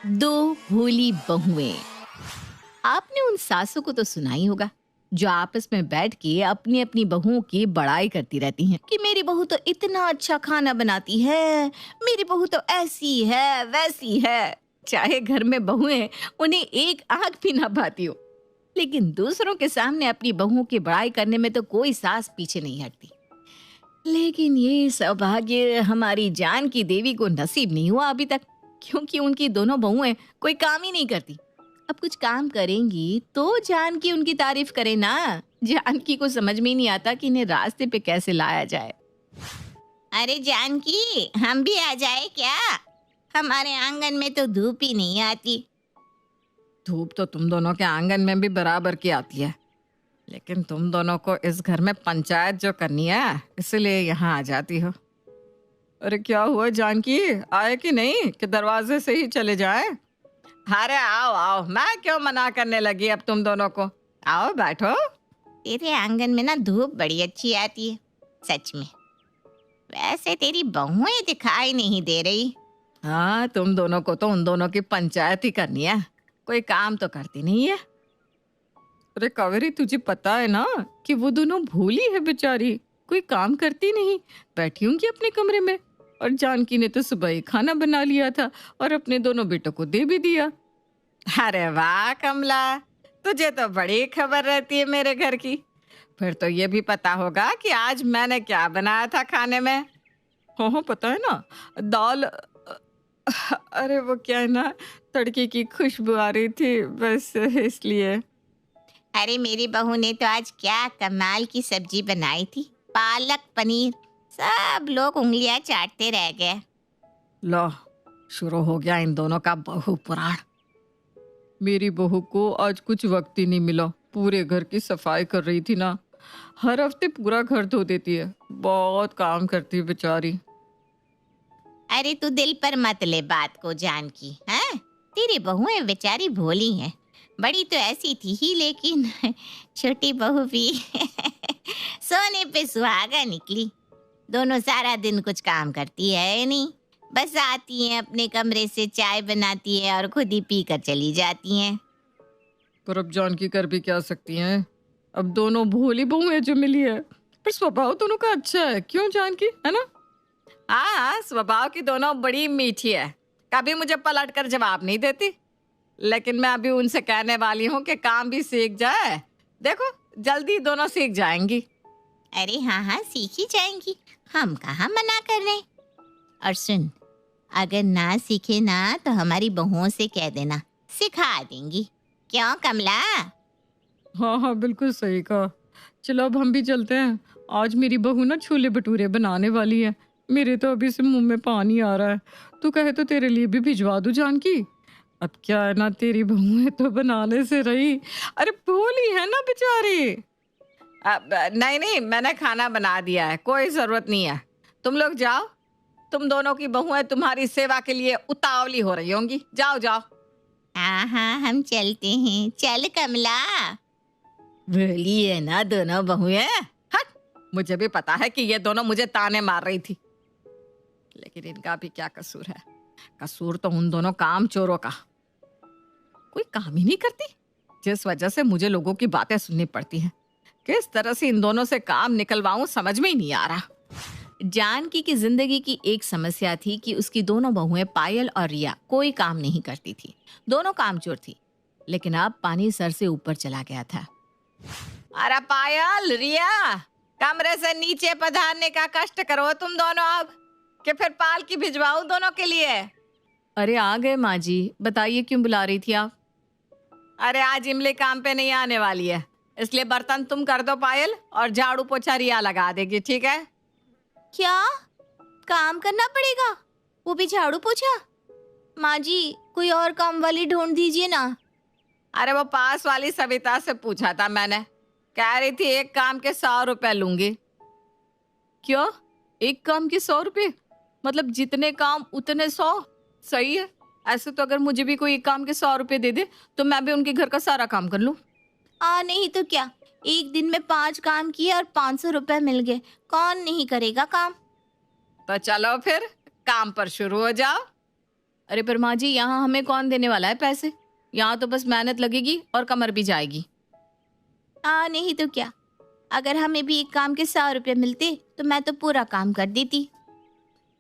दो भोली बहुएं। आपने उन सासों को तो सुना ही होगा जो आपस में बैठ के अपनी अपनी बहुओं की बड़ाई करती रहती हैं कि मेरी बहू तो इतना अच्छा खाना बनाती है, मेरी बहू तो ऐसी है वैसी है। चाहे घर में बहुएं उन्हें एक आंख भी ना भाती हो, लेकिन दूसरों के सामने अपनी बहुओं की बड़ाई करने में तो कोई सास पीछे नहीं हटती। लेकिन ये सौभाग्य हमारी जान की देवी को नसीब नहीं हुआ अभी तक, क्योंकि उनकी दोनों बहुएं कोई काम ही नहीं करती। अब कुछ काम करेंगी तो जानकी उनकी तारीफ करे ना। जानकी को समझ में ही नहीं आता कि इन्हें रास्ते पे कैसे लाया जाए। अरे जानकी, हम भी आ जाए क्या? हमारे आंगन में तो धूप ही नहीं आती। धूप तो तुम दोनों के आंगन में भी बराबर की आती है, लेकिन तुम दोनों को इस घर में पंचायत जो करनी है इसलिए यहाँ आ जाती हो। अरे क्या हुआ जानकी, आए कि नहीं कि दरवाजे से ही चले जाए? अरे आओ आओ, मैं क्यों मना करने लगी अब तुम दोनों को। आओ बैठो। तेरे आंगन में ना धूप बड़ी अच्छी आती है, सच में। वैसे तेरी बहुएं दिखाई नहीं दे रही। हाँ, तुम दोनों को तो उन दोनों की पंचायत ही करनी है, कोई काम तो करती नहीं है। अरे कावेरी, तुझे पता है ना कि वो दोनों भोली है बेचारी, कोई काम करती नहीं, बैठी होंगी अपने कमरे में। और जानकी ने तो सुबह ही खाना बना लिया था और अपने दोनों बेटों को दे भी दिया। अरे वाह कमला, तुझे तो बड़ी खबर रहती है मेरे घर की। फिर तो ये भी पता होगा कि आज मैंने क्या बनाया था खाने में। हाँ पता है ना, दाल। अरे वो क्या है ना, तड़के की खुशबू आ रही थी बस इसलिए। अरे मेरी बहू ने तो आज क्या कमाल की सब्जी बनाई थी, पालक पनीर। सब लोग उंगलियां चाटते रह गए। लो, शुरू हो गया इन दोनों का बहू पुराण। मेरी बहू को आज कुछ वक्त ही नहीं मिला, पूरे घर की सफाई कर रही थी ना। हर हफ्ते पूरा घर धो देती है, बहुत काम करती है बेचारी। अरे तू दिल पर मत ले बात को जानकी, हैं? तेरी बहुएं बेचारी भोली हैं। बड़ी तो ऐसी थी ही, लेकिन छोटी बहू भी सोने पे सुहागा निकली। दोनों सारा दिन कुछ काम करती है नहीं, बस आती हैं अपने कमरे से, चाय बनाती है और खुद ही पी कर चली जाती हैं। पर अब जानकी कर भी क्या सकती हैं, अब दोनों भोली बहू है जो मिली है। पर स्वभाव दोनों का अच्छा है, क्यों जानकी, है ना? हाँ, स्वभाव की दोनों बड़ी मीठी है, कभी मुझे पलट कर जवाब नहीं देती। लेकिन मैं अभी उनसे कहने वाली हूँ कि काम भी सीख जाए। देखो जल्दी दोनों सीख जाएंगी। अरे हाँ हाँ, सीख ही जाएंगी, हम कहाँ मना कर रहे। और सुन, अगर ना सीखे ना तो हमारी बहुओं से कह देना, सिखा देंगी। क्यों कमला? हाँ हाँ, बिल्कुल सही कहा। चलो अब हम भी चलते हैं। आज मेरी बहू ना छोले भटूरे बनाने वाली है, मेरे तो अभी से मुंह में पानी आ रहा है। तू कहे तो तेरे लिए भी भिजवा दूं जानकी। अब क्या है ना, तेरी बहू है तो बनाने से रही। अरे भोली है ना बेचारी। अब नहीं नहीं, मैंने खाना बना दिया है, कोई जरूरत नहीं है। तुम लोग जाओ, तुम दोनों की बहुएं तुम्हारी सेवा के लिए उतावली हो रही होंगी। जाओ जाओ। हाँ हाँ, हम चलते हैं, चल कमला। भोली है ना दोनों बहुएं। हट, मुझे भी पता है कि ये दोनों मुझे ताने मार रही थी, लेकिन इनका भी क्या कसूर है। कसूर तो उन दोनों काम चोरों का, कोई काम ही नहीं करती, जिस वजह से मुझे लोगों की बातें सुननी पड़ती हैं। किस तरह से इन दोनों से काम निकलवाऊं समझ में ही नहीं आ रहा। जानकी की जिंदगी की एक समस्या थी कि उसकी दोनों बहुएं पायल और रिया कोई काम नहीं करती थी, दोनों कामचोर थी। लेकिन अब पानी सर से ऊपर चला गया था। अरे पायल, रिया, कमरे से नीचे पधारने का कष्ट करो तुम दोनों अब, कि फिर पालकी भिजवाऊं दोनों के लिए। अरे आ गए माँ जी, बताइए क्यों बुला रही थी आप? अरे आज इमली काम पे नहीं आने वाली है, इसलिए बर्तन तुम कर दो पायल, और झाड़ू पोछा रिया लगा देगी, ठीक है? क्या काम करना पड़ेगा, वो भी झाड़ू पोछा? माँ जी, कोई और काम वाली ढूंढ दीजिए ना। अरे वो पास वाली सविता से पूछा था मैंने, कह रही थी एक काम के 100 रुपए लूंगी। क्या, एक काम के 100 रुपए? मतलब जितने काम उतने 100? सही है, ऐसे तो अगर मुझे भी कोई एक काम के 100 रुपए दे दे तो मैं भी उनके घर का सारा काम कर लूं। नहीं तो क्या, एक दिन में 5 काम किए और 500 रुपए मिल गए, कौन नहीं करेगा काम? तो चलो फिर काम पर शुरू हो जाओ। अरे पर माँ जी, यहाँ हमें कौन देने वाला है पैसे? यहाँ तो बस मेहनत लगेगी और कमर भी जाएगी। नहीं तो क्या, अगर हमें भी एक काम के 100 रुपए मिलते तो मैं तो पूरा काम कर देती।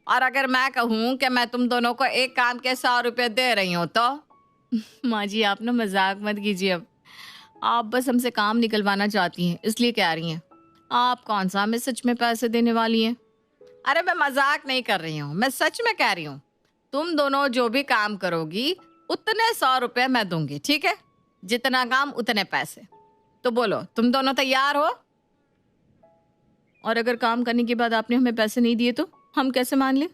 और अगर मैं कहूँ कि मैं तुम दोनों को एक काम के 100 रुपए दे रही हूँ तो? माँ जी, आप ना मजाक मत कीजिए अब। आप बस हमसे काम निकलवाना चाहती हैं, इसलिए कह रही हैं। आप कौन सा हमें सच में पैसे देने वाली हैं? अरे मैं मजाक नहीं कर रही हूँ, मैं सच में कह रही हूँ। तुम दोनों जो भी काम करोगी उतने 100 रुपए मैं दूंगी, ठीक है? जितना काम उतने पैसे। तो बोलो, तुम दोनों तैयार हो? और अगर काम करने के बाद आपने हमें पैसे नहीं दिए तो हम कैसे मान ले?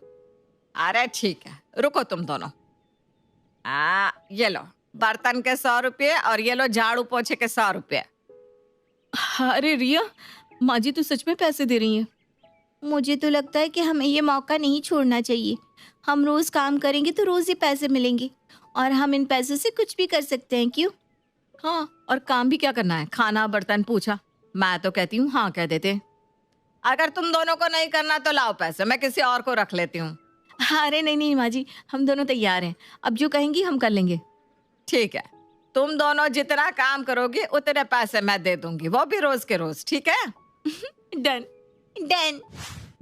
अरे ठीक है, रुको तुम दोनों। ये लो बर्तन के 100 रुपये और ये लो झाड़ू पोछे के 100 रुपये। अरे रिया, माँ जी तो सच में पैसे दे रही हैं। मुझे तो लगता है कि हमें ये मौका नहीं छोड़ना चाहिए। हम रोज काम करेंगे तो रोज ही पैसे मिलेंगे और हम इन पैसों से कुछ भी कर सकते हैं, क्यों? हाँ, और काम भी क्या करना है? खाना, बर्तन, पूछा। मैं तो कहती हूँ हाँ कह देते। अगर तुम दोनों को नहीं करना तो लाओ पैसे, मैं किसी और को रख लेती हूँ। अरे नहीं नहीं माँ जी, हम दोनों तैयार हैं। अब जो कहेंगी हम कर लेंगे। ठीक है, तुम दोनों जितना काम करोगी उतने पैसे मैं दे दूंगी, वो भी रोज के रोज, ठीक है? डन। डन।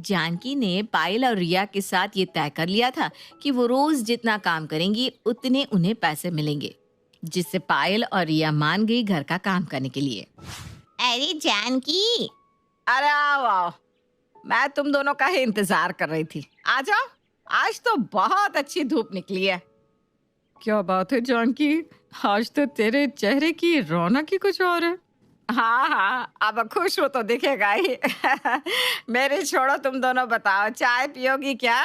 जानकी ने पायल और रिया के साथ ये तय कर लिया था कि वो रोज जितना काम करेंगी उतने उन्हें पैसे मिलेंगे, जिससे पायल और रिया मान गई घर का काम करने के लिए। अरे जानकी, अरे आओ आओ, मैं तुम दोनों का ही इंतजार कर रही थी। आ जाओ, आज तो बहुत अच्छी धूप निकली है। क्या बात है जानकी, आज तो तेरे चेहरे की रौनक ही कुछ और है। हाँ हाँ, अब खुश हो तो दिखेगा ही। मेरी छोड़ो, तुम दोनों बताओ, चाय पियोगी क्या?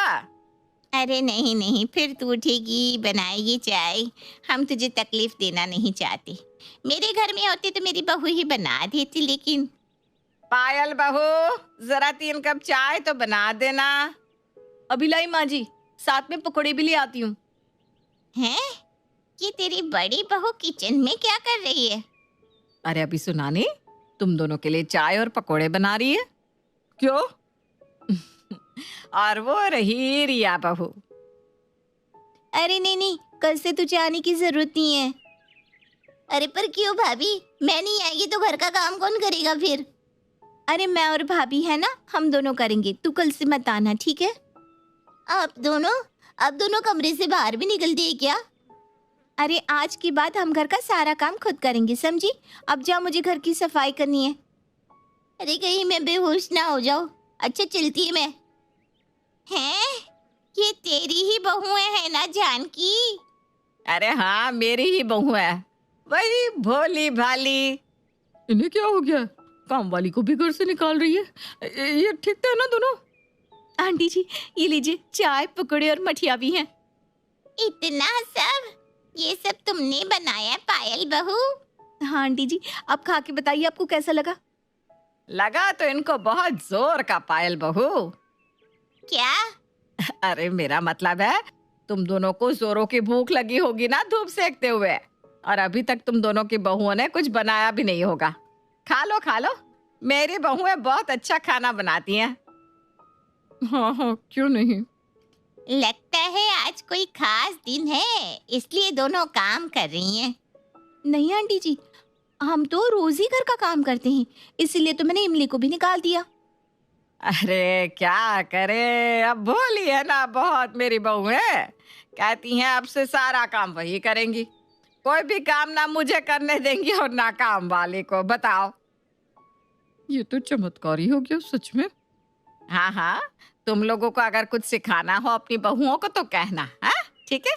अरे नहीं नहीं, फिर तू उठेगी बनाएगी चाय। हम तुझे तकलीफ देना नहीं चाहते। मेरे घर में होती तो मेरी बहू ही बना देती, लेकिन पायल बहू, जरा 3 कप चाय तो बना देना। अभी लाई माँ जी, साथ में पकौड़े भी ले आती हूँ। हैं? ये तेरी बड़ी बहू किचन में क्या कर रही है? अरे अभी सुना नहीं, तुम दोनों के लिए चाय और पकोड़े बना रही है। क्यों? और वो रही रिया बहू। अरे नहीं नहीं, कल से तुझे आने की जरूरत नहीं है। अरे पर क्यों भाभी? मैं नहीं आएगी तो घर का काम कौन करेगा फिर? अरे मैं और भाभी है ना, हम दोनों करेंगे। तू कल से मत आना, ठीक है? आप दोनों कमरे से बाहर भी निकलते हैं क्या? अरे आज के बाद हम घर का सारा काम खुद करेंगे, समझी? अब जाओ, मुझे घर की सफाई करनी है। अरे कहीं मैं बेहोश ना हो जाऊं। अच्छा चलती है मैं। हैं? ये तेरी ही बहू है ना जानकी? अरे हाँ, मेरी ही बहू है, वही भोली भाली। इन्हें क्या हो गया? काम वाली को भी घर से निकाल रही है। ये ठीक है ना दोनों? आंटी जी, ये लीजिए, चाय, पकौड़े और मठिया भी हैं। इतना सब? ये सब तुमने बनाया पायल बहू? हाँ आंटी जी, आप खा के बताइए आपको कैसा लगा? लगा तो इनको बहुत जोर का, पायल बहू। क्या? अरे मेरा मतलब है, तुम दोनों को जोरों की भूख लगी होगी ना धूप सेकते हुए, और अभी तक तुम दोनों की बहुओं ने कुछ बनाया भी नहीं होगा। खा लो खा लो, मेरी बहुएं बहुत अच्छा खाना बनाती हैं। हाँ हाँ, क्यों नहीं। लगता है आज कोई खास दिन है, इसलिए दोनों काम कर रही हैं। नहीं आंटी जी, हम तो रोज ही घर का काम करते हैं, इसीलिए तो मैंने इमली को भी निकाल दिया। अरे क्या करे, अब भोली है ना बहुत मेरी बहुएं, कहती हैं अब से सारा काम वही करेंगी, कोई भी काम ना मुझे करने देंगी और ना काम वाले को। बताओ। ये तो चमत्कारी हो गया सच में। हाँ हाँ, तुम लोगों को अगर कुछ सिखाना हो अपनी बहुओं को तो कहना, हाँ ठीक है?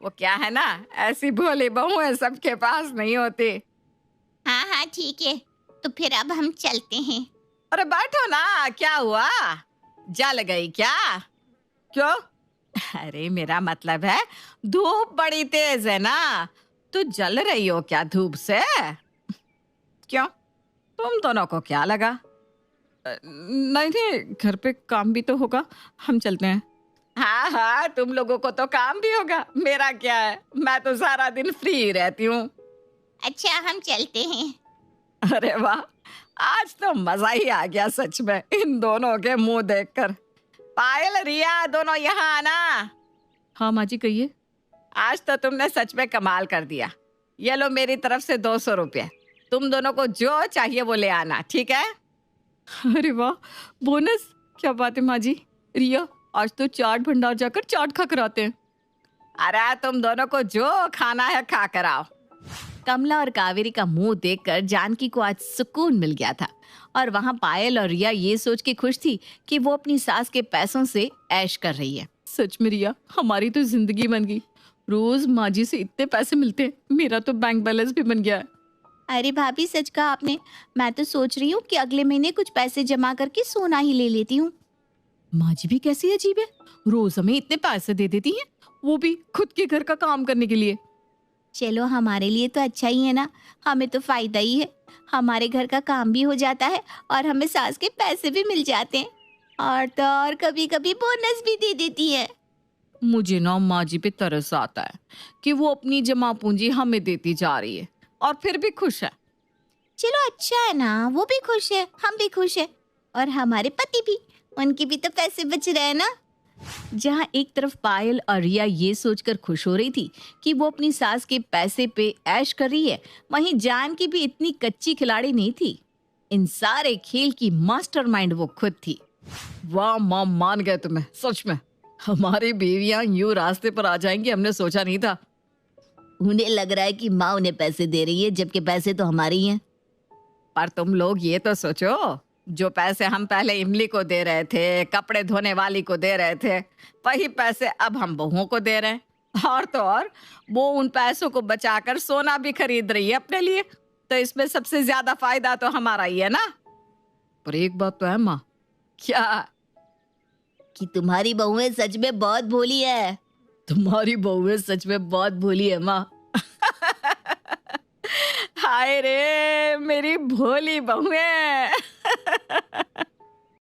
वो क्या है ना, ऐसी भोली बहुएं सबके पास नहीं होती। हाँ हाँ ठीक है, तो फिर अब हम चलते हैं। अरे बैठो ना, क्या हुआ, जल गई क्या? क्यों? अरे मेरा मतलब है, धूप बड़ी तेज है ना, तो जल रही हो क्या धूप से? क्यों, तुम दोनों को क्या लगा? नहीं नहीं, घर पे काम भी तो होगा, हम चलते हैं। हाँ हाँ, तुम लोगों को तो काम भी होगा, मेरा क्या है, मैं तो सारा दिन फ्री रहती हूँ। अच्छा हम चलते हैं। अरे वाह, आज तो मजा ही आ गया सच में इन दोनों के मुंह देखकर। पायल, रिया, दोनों यहाँ आना। हाँ माँ जी कहिए। आज तो तुमने सच में कमाल कर दिया। ये लो मेरी तरफ से 200 रुपये। तुम दोनों को जो चाहिए वो ले आना, ठीक है? अरे वाह, बोनस! क्या बात है माँ जी। रिया, आज तो चाट भंडार जाकर चाट खा कर आते हैं। अरे तुम दोनों को जो खाना है खा कर आओ। कमला और कावेरी का मुंह देखकर जानकी को आज सुकून मिल गया था और वहां पायल और रिया ये सोच के खुश थी कि वो अपनी सास के पैसों से ऐश कर रही है। सच में रिया, हमारी तो जिंदगी बन गई। रोज माँ जी से इतने पैसे मिलते हैं, मेरा तो बैंक बैलेंस भी बन गया है। अरे भाभी, सच कहा आपने। मैं तो सोच रही हूँ कि अगले महीने कुछ पैसे जमा करके सोना ही ले लेती हूँ। माँ जी भी कैसी अजीब है, रोज हमें इतने पैसे दे देती हैं, वो भी खुद के घर का काम करने के लिए। चलो, हमारे लिए तो अच्छा ही है ना, हमें तो फायदा ही है। हमारे घर का काम भी हो जाता है और हमें सास के पैसे भी मिल जाते हैं, और तो और कभी कभी बोनस भी दे देती है। मुझे ना माँ जी पे तरस आता है कि वो अपनी जमा पूंजी हमें देती जा रही है और फिर भी खुश है। चलो अच्छा है ना, वो भी खुश है, हम भी खुश है, और हमारे पति भी, उनके भी तो पैसे बच रहे हैं ना। जहां एक तरफ पायल और रिया ये सोचकर खुश हो रही थी कि वो अपनी सास के पैसे पे ऐश कर रही है, वहीं जानकी भी इतनी कच्ची खिलाड़ी नहीं थी। इन सारे खेल की मास्टरमाइंड वो खुद थी। वाह माँ, मान गए तुम्हें। सच में हमारी बीवियां यूं रास्ते पर आ जाएंगी, हमने सोचा नहीं था। उन्हें लग रहा है कि माँ उन्हें पैसे दे रही है, जबकि पैसे तो हमारे ही हैं। पर तुम लोग ये तो सोचो, जो पैसे हम पहले इमली को दे रहे थे, कपड़े धोने वाली को दे रहे थे, वही पैसे अब हम बहुओं को दे रहे हैं। और तो और वो उन पैसों को बचाकर सोना भी खरीद रही है अपने लिए, तो इसमें सबसे ज्यादा फायदा तो हमारा ही है ना। पर एक बात तो है माँ। क्या? कि तुम्हारी बहुएं सच में बहुत भोली है। तुम्हारी बहुएं सच में बहुत भोली है माँ। हाय रे मेरी भोली बहुएं।